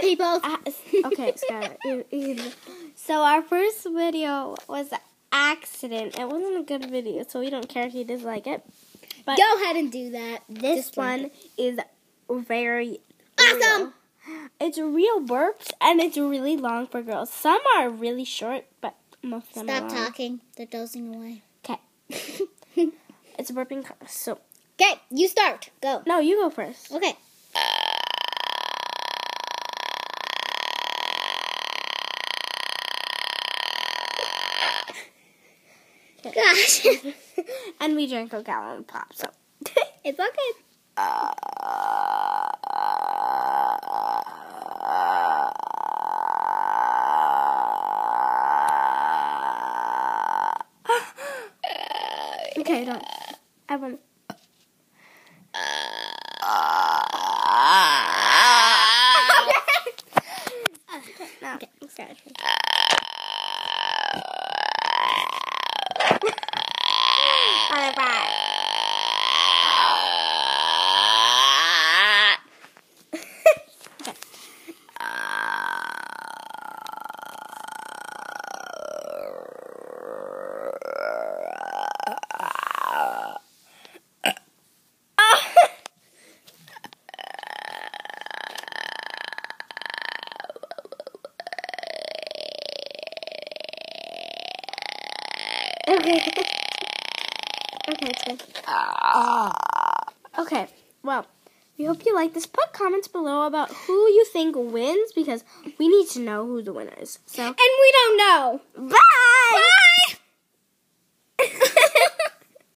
people. Okay, Skylar. So our first video was an accident. It wasn't a good video, so we don't care if you dislike it. But go ahead and do that. This one is very awesome. Real. It's real burps, and it's really long for girls. Some are really short, but most of them are long. Stop talking. They're dozing away. Okay. It's a burping class, so. Okay, you start. Go. No, you go first. Okay. Gosh. And we drank a gallon of pop, so. It's okay. Okay, don't. I want. No. Okay, sorry. Bye. Okay. Okay, it's good. Okay, well, we hope you like this. Put comments below about who you think wins, because we need to know who the winner is. So, And we don't know. bye!